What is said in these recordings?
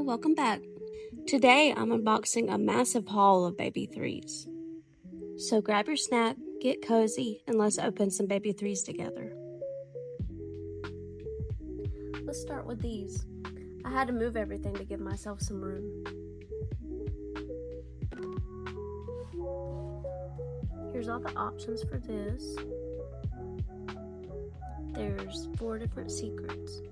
welcome back. Today I'm unboxing a massive haul of baby threes. So grab your snack, get cozy, and let's open some baby threes together. Let's start with these. I had to move everything to give myself some room. Here's all the options for this. There's 4 different secrets.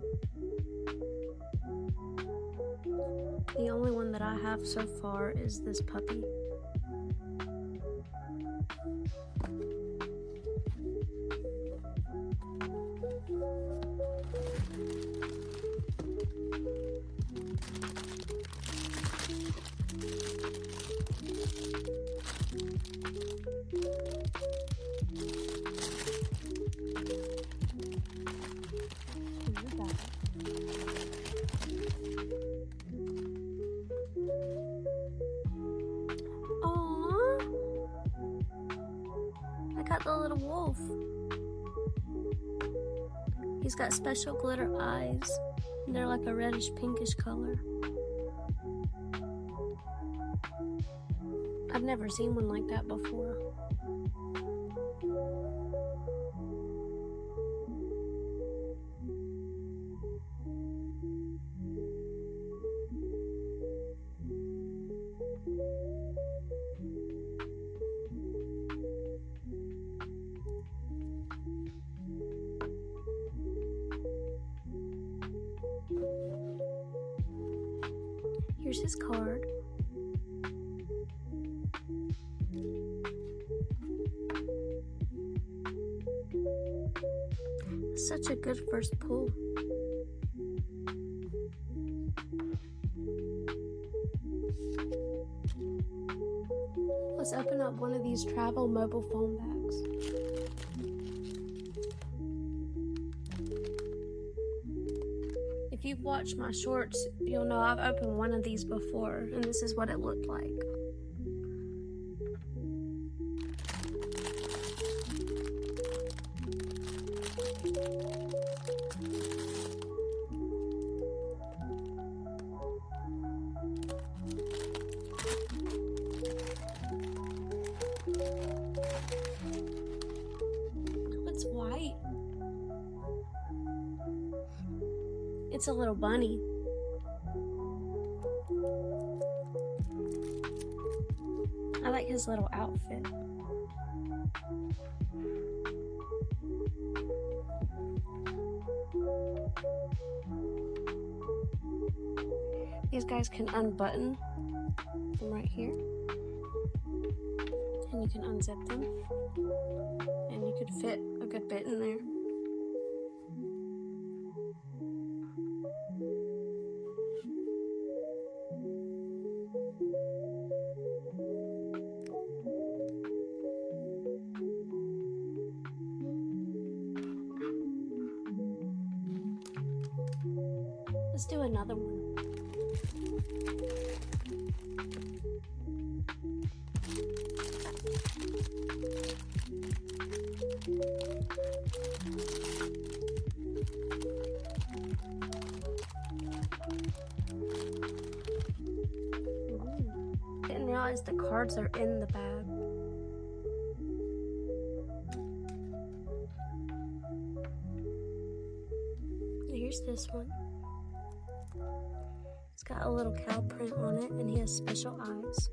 The only one that I have so far is this puppy. I got the little wolf. He's got special glitter eyes. They're like a reddish pinkish color. I've never seen one like that before. Here's his card. Such a good first pull. Let's open up one of these travel mobile phone bags. If you've watched my shorts, you'll know I've opened one of these before, and this is what it looked like. It's white. It's a little bunny. I like his little outfit. These guys can unbutton from right here. And you can unzip them. And you could fit a good bit in there. Let's do another one. Didn't realize the cards are in the bag. Here's this one. It's got a little cow print on it, and he has special eyes.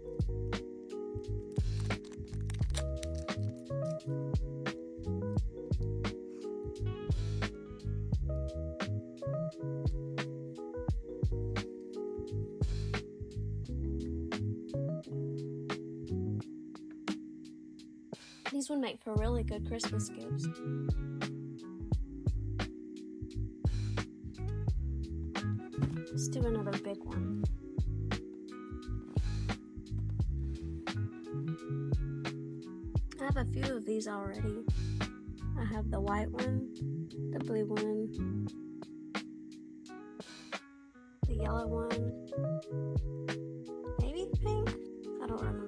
These would make for really good Christmas gifts. Let's do another big one. I have a few of these already. I have the white one, the blue one, the yellow one, maybe pink? I don't remember.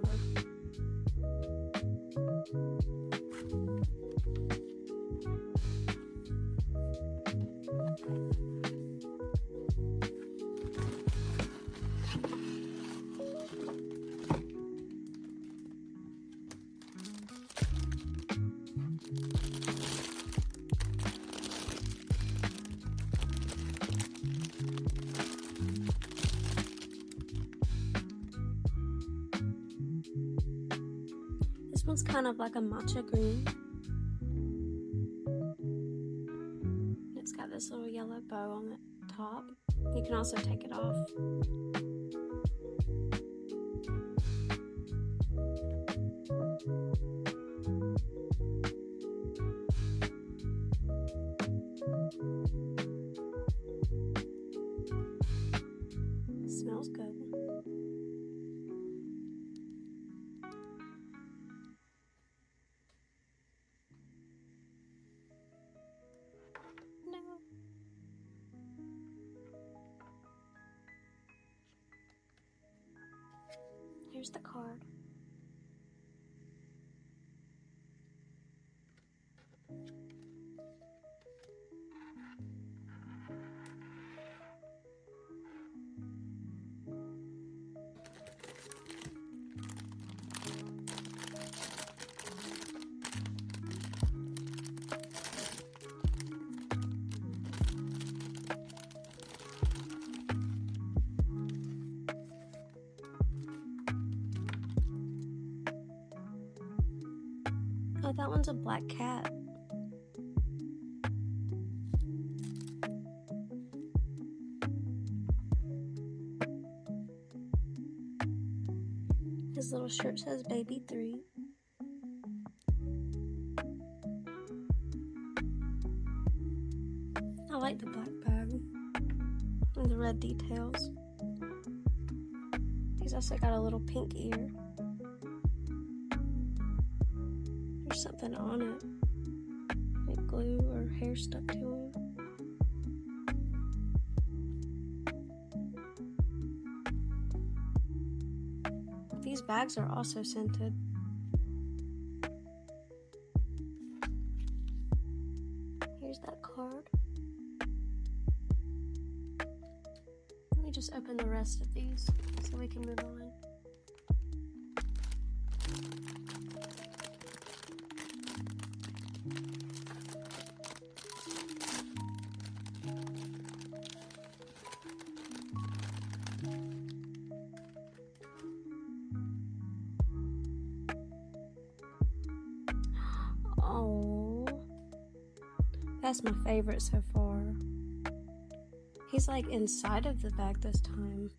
one's kind of like a matcha green. It's got this little yellow bow on the top. You can also take it off. It smells good. No. Here's the card. Oh, that one's a black cat. His little shirt says baby 3. I like the black bag and the red details. He's also got a little pink ear. There's something on it, like glue or hair stuck to him. These bags are also scented. Here's that card. Let me just open the rest of these so we can move on. Oh, that's my favorite so far. He's like inside of the bag this time.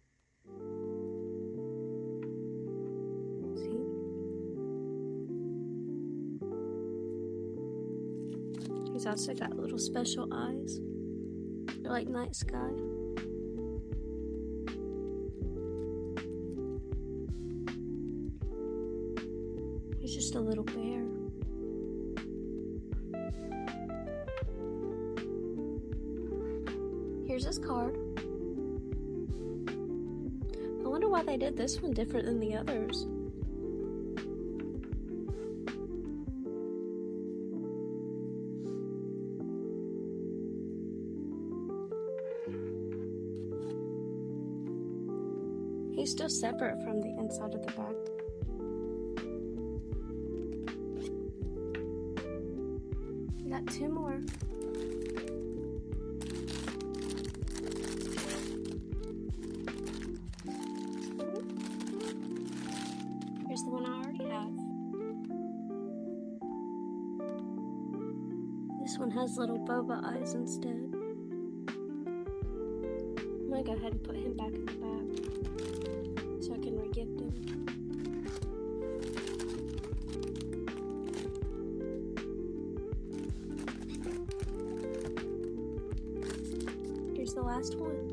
See? He's also got little special eyes. They're like night sky. He's just a little bear. Here's his card. I wonder why they did this one different than the others. He's still separate from the inside of the bag. We got 2 more. Here's the one I already have. This one has little boba eyes instead. I'm gonna go ahead and put him back in the bag so I can re-gift him. Here's the last one.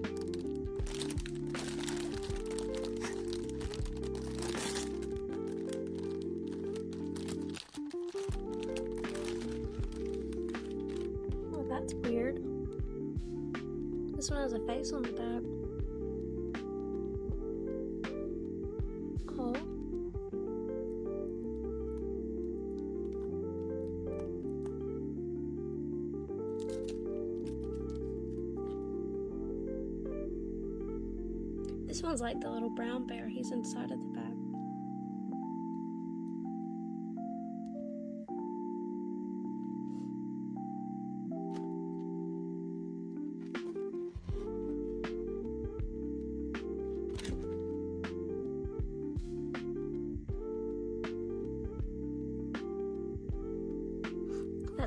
That's weird. This one has a face on the back. Oh. This one's like the little brown bear. He's inside of the bag.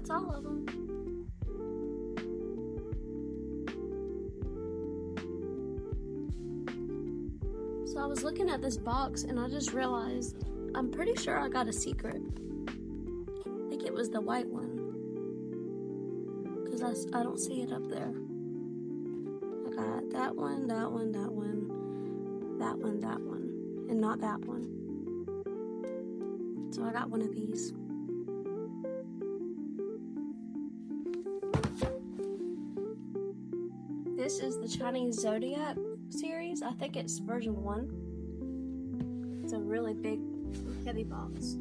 that's all of them. So I was looking at this box and I just realized I'm pretty sure I got a secret. I think it was the white one, because I don't see it up there. I got that one, that one, that one, that one, that one, and not that one. So I got one of these. This is the Chinese Zodiac series. I think it's version 1. It's a really big, heavy box.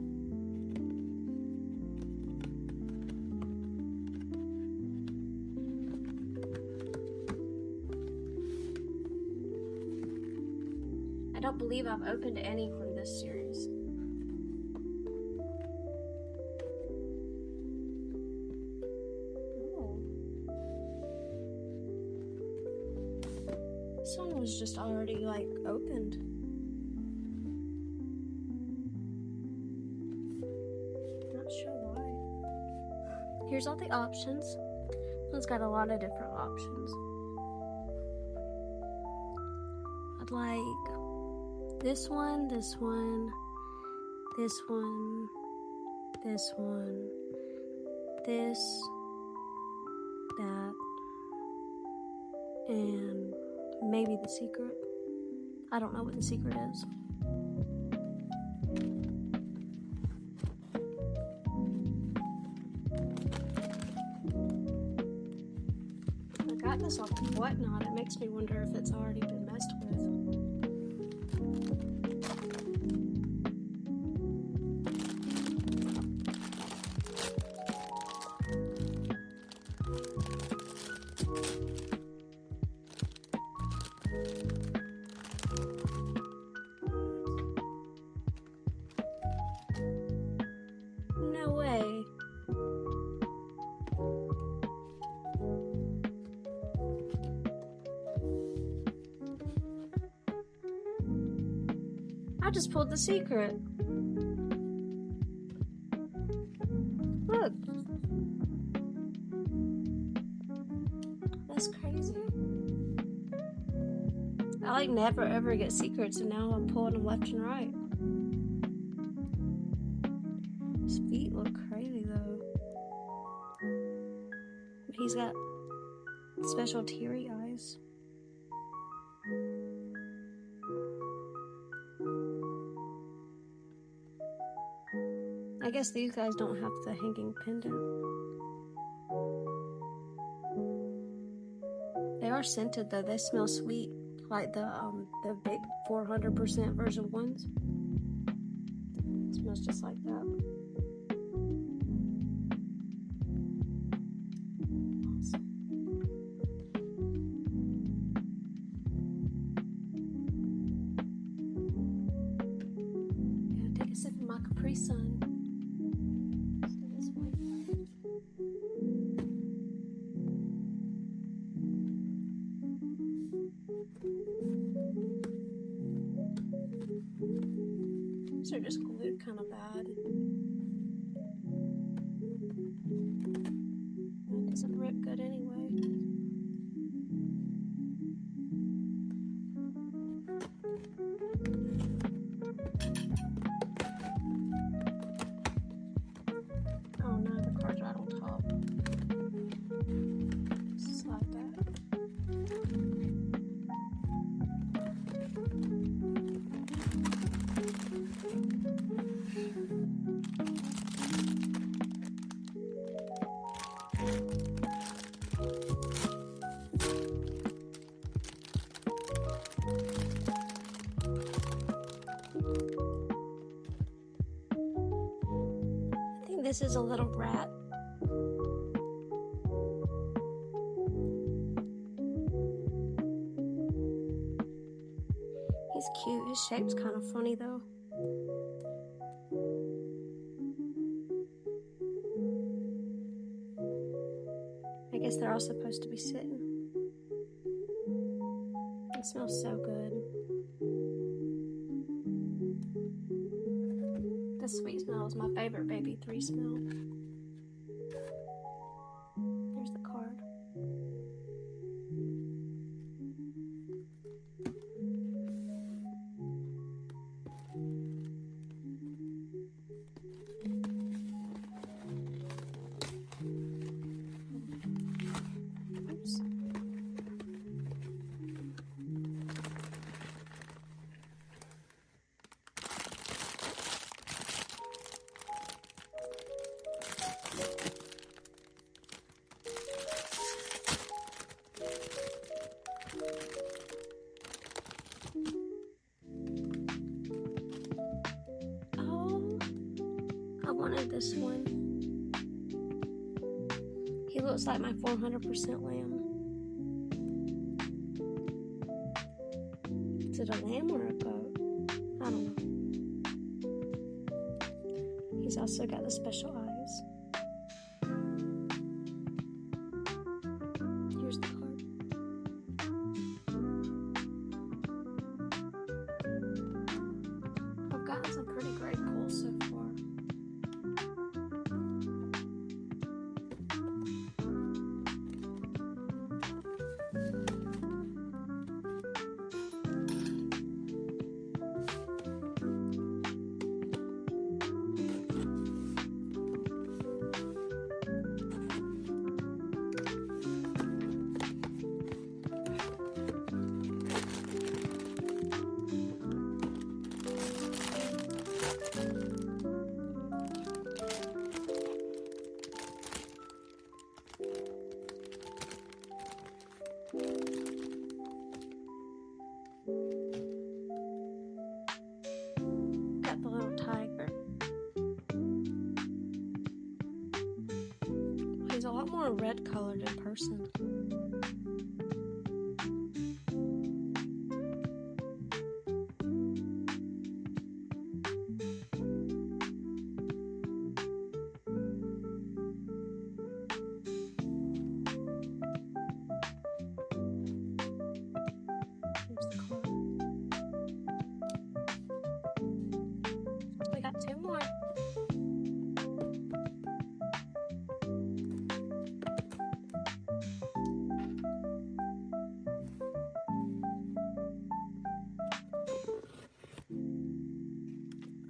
I don't believe I've opened any from this series. This one was just already like opened. Not sure why. Here's all the options. This one's got a lot of different options. I'd like this one, this one, this one, this one, this, that, and maybe the secret. I don't know what the secret is. I got this off of Whatnot. It makes me wonder if it's already been messed with. No way. I just pulled the secret. Look. That's crazy. I like never ever get secrets, and now I'm pulling them left and right. His feet look crazy though. He's got special teary eyes. I guess these guys don't have the hanging pendant. They are scented though. They smell sweet, like the big 400% version ones. It smells just like that. Awesome. Yeah, take a sip of my Capri Sun. These are just glued kind of bad. It doesn't rip good anyway. Oh no, the card's right on top. Slide that. I think this is a little rat. He's cute. His shape's kind of funny though. I guess they're all supposed to be sitting. It smells so good. The sweet smell is my favorite baby 3 smell. this one. He looks like my 400% lamb. Is it a lamb or a goat? I don't know. He's also got the special eyes. Here's the card. I've gotten some pretty great pulls so far. Got the little tiger. He's a lot more red colored in person. We got two more.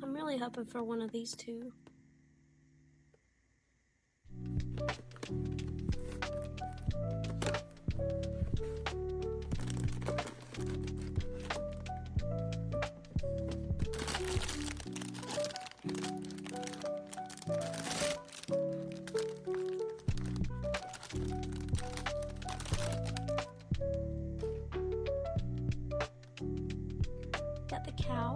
I'm really hoping for one of these two. Got the cow.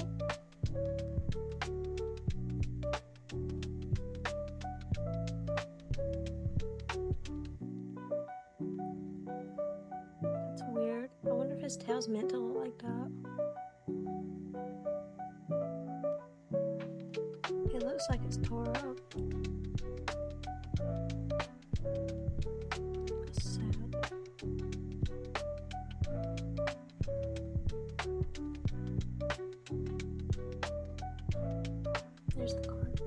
That's weird. I wonder if his tail's meant to look like that. It looks like it's tore up. That's sad. There's the card.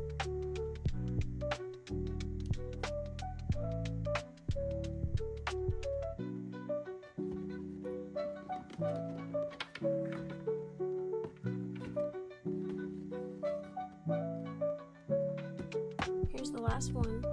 Here's the last one.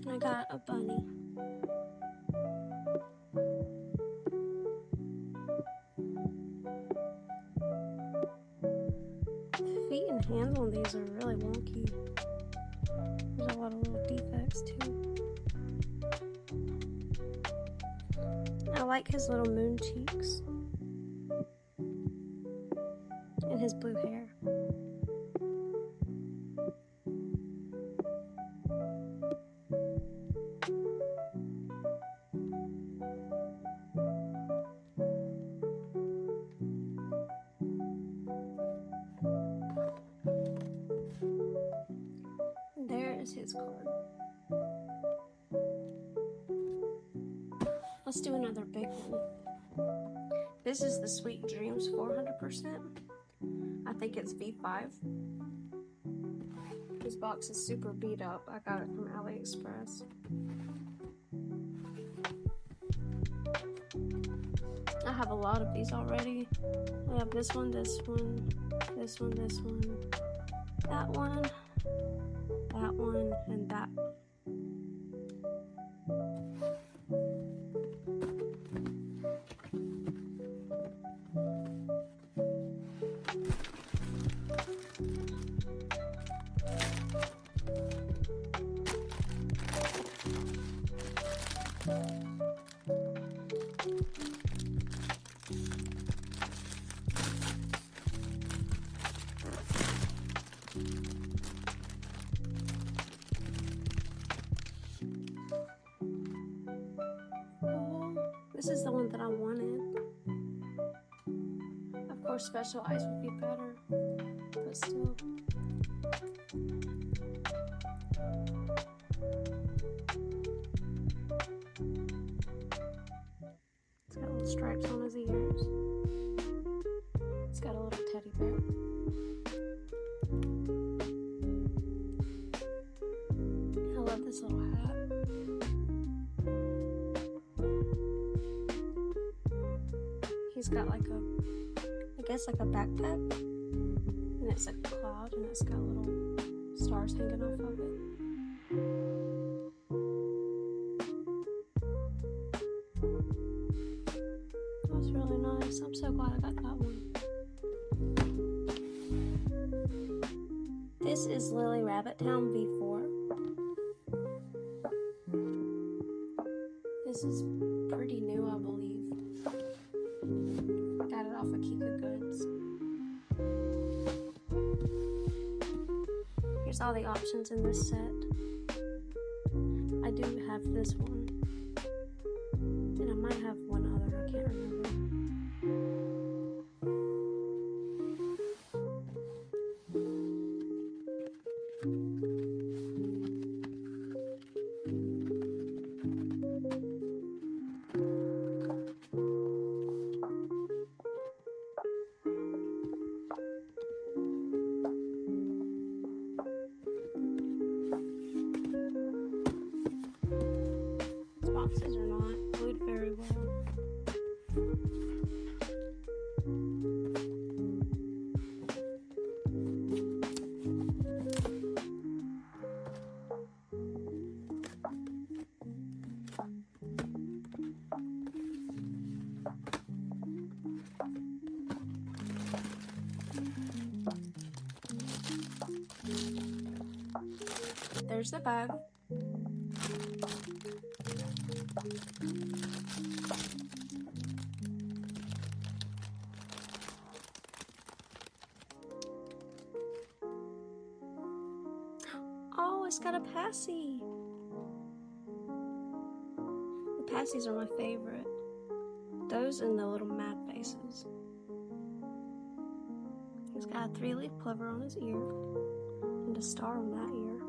I got a bunny. Feet and hands on these are really wonky. There's a lot of little defects too. I like his little moon cheeks and his blue hair. There is his card. Let's do another big one. This is the Sweet Dreams 400%. I think it's V5. This box is super beat up. I got it from AliExpress. have a lot of these already. We have this one, this one, this one, this one, that one, that one, and that one. This is the one that I wanted. Of course, special eyes would be better, but still. It's got little stripes on his ears. It's got a little teddy bear. I love this little hat. He's got like I guess like a backpack, and it's like a cloud, and it's got little stars hanging off of it. That was really nice. I'm so glad I got that one. This is Lily Rabbit Town V4. This is pretty new, I believe. Got it off of Kika Goods. Here's all the options in this set. I do have this one. And I might have one other, I can't remember. Boxes are not glued very well. There's the bag. Oh, it's got a passy. The passies are my favorite. Those and the little mad faces. He's got a 3-leaf clover on his ear and a star on that ear.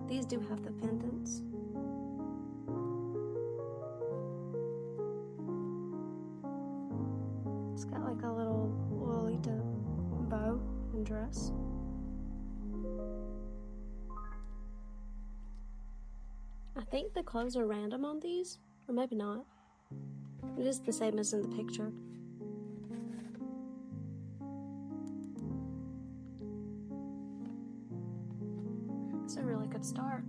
These do have the pendants. It's got like a little Lolita bow and dress. I think the clothes are random on these, or maybe not. It is the same as in the picture. It's a really good start.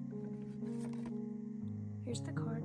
Here's the card.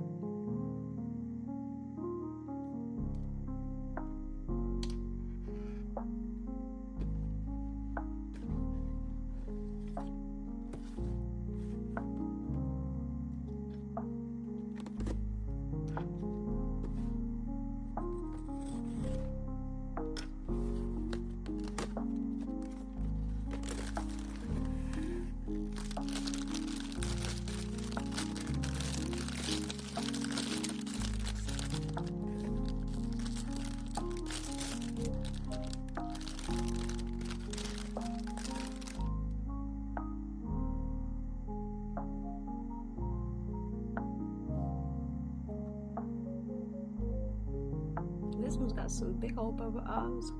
This one's got some big old boba eyes.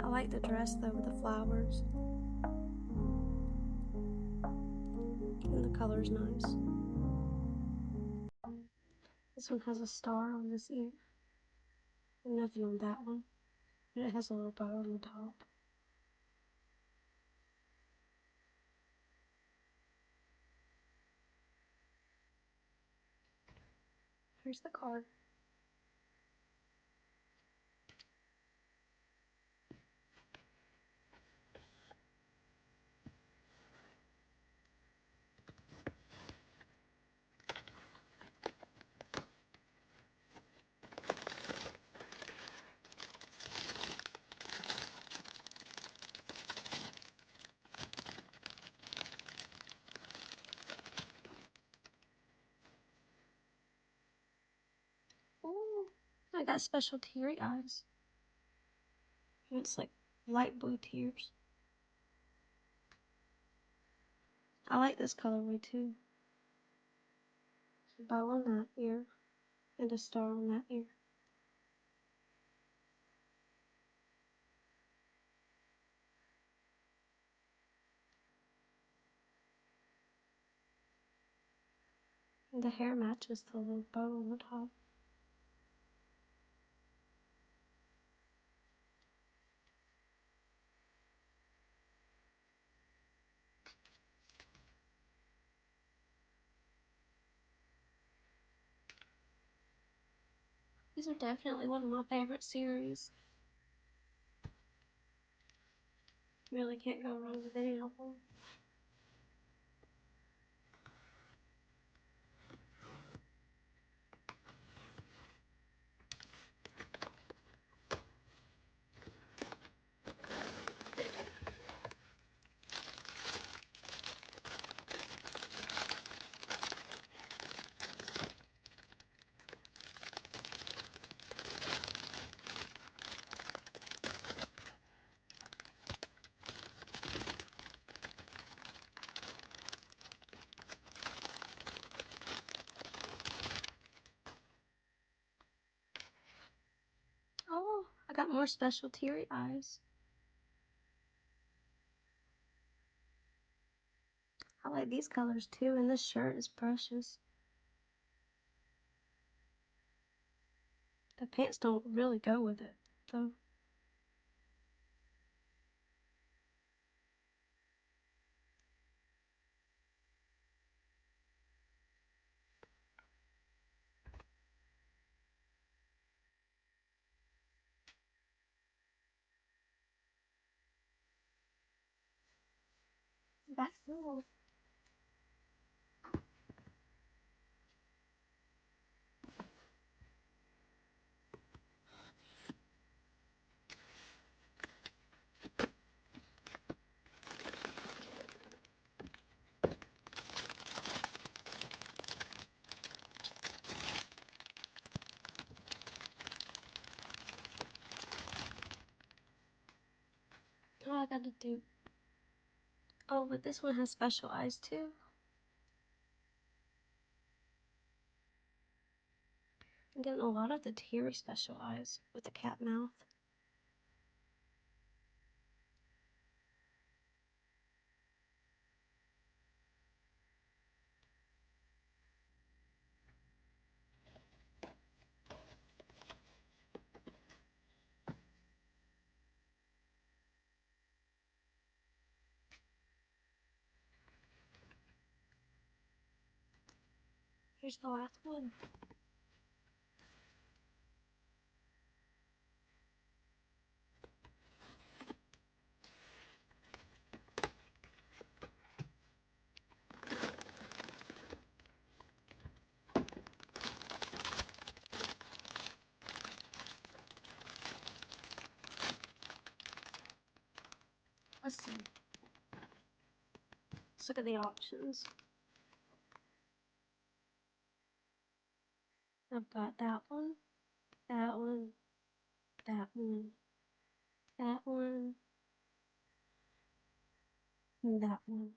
I like the dress though with the flowers. And the color's nice. This one has a star on this ear. I don't know if you want that one, but it has a little bow on the top. Here's the card. Oh, I got special teary eyes. It's like light blue tears. I like this colorway too. A bow on that ear and a star on that ear. And the hair matches the little bow on the top. These are definitely one of my favorite series. Really can't go wrong with any of them. Oh, I got more special teary eyes. I like these colors too, and this shirt is precious. The pants don't really go with it, though. That's cool. Oh, I gotta do. Oh, but this one has special eyes too. I'm getting a lot of the teary special eyes with the cat mouth. Here's the last one. Let's see. Let's look at the options. I've got that one, that one, that one, that one, and that one.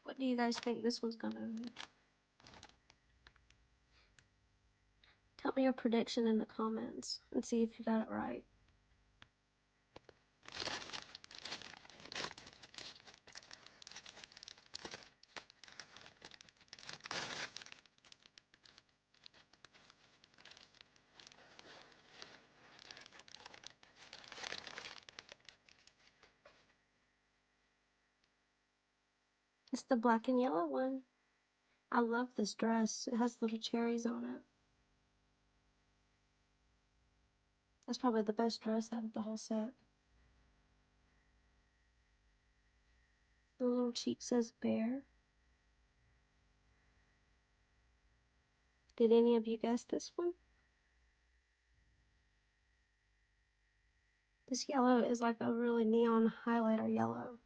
What do you guys think this one's gonna be? Tell me your prediction in the comments and see if you got it right. It's the black and yellow one. I love this dress. It has little cherries on it. That's probably the best dress out of the whole set. The little cheek says bear. Did any of you guess this one? This yellow is like a really neon highlighter yellow.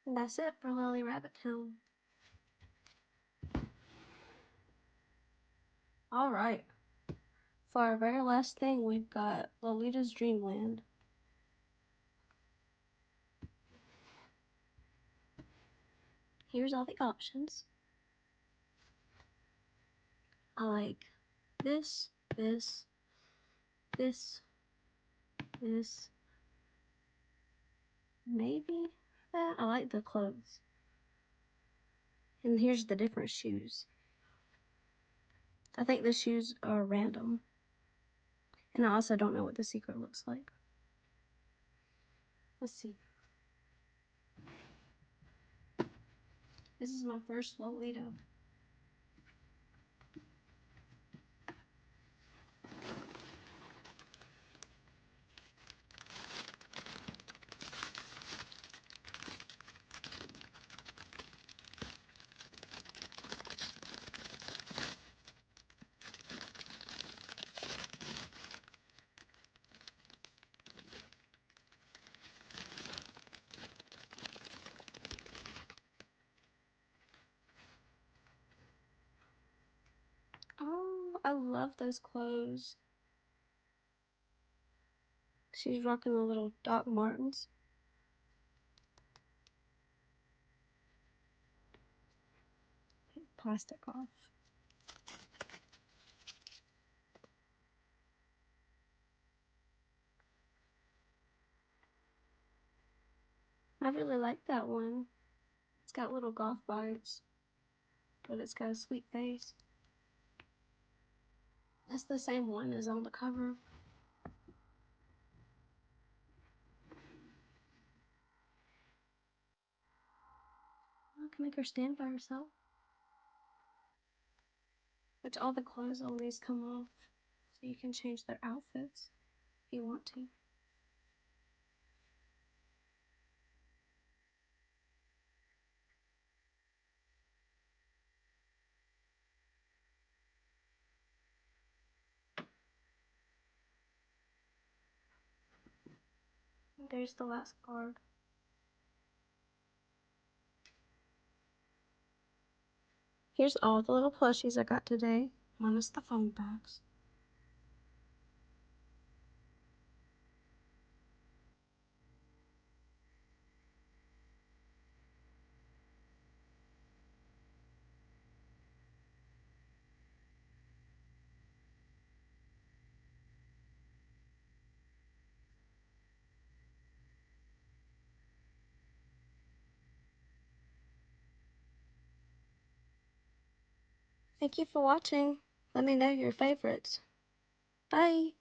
And that's it for Lily Rabbit Town. Alright. For our very last thing, we've got Lolita's Dreamland. Here's all the options. I like this, this, this, this, maybe that. I like the clothes. And here's the different shoes. I think the shoes are random. And I also don't know what the secret looks like. Let's see. This is my first Lolita. Oh, I love those clothes. She's rocking the little Doc Martens. Plastic off. I really like that one. It's got little golf vibes, but it's got a sweet face. That's the same one as on the cover. I can make her stand by herself. Which all the clothes always come off, so you can change their outfits if you want to. There's the last card. Here's all the little plushies I got today, minus the phone bags. Thank you for watching. Let me know your favorites. Bye!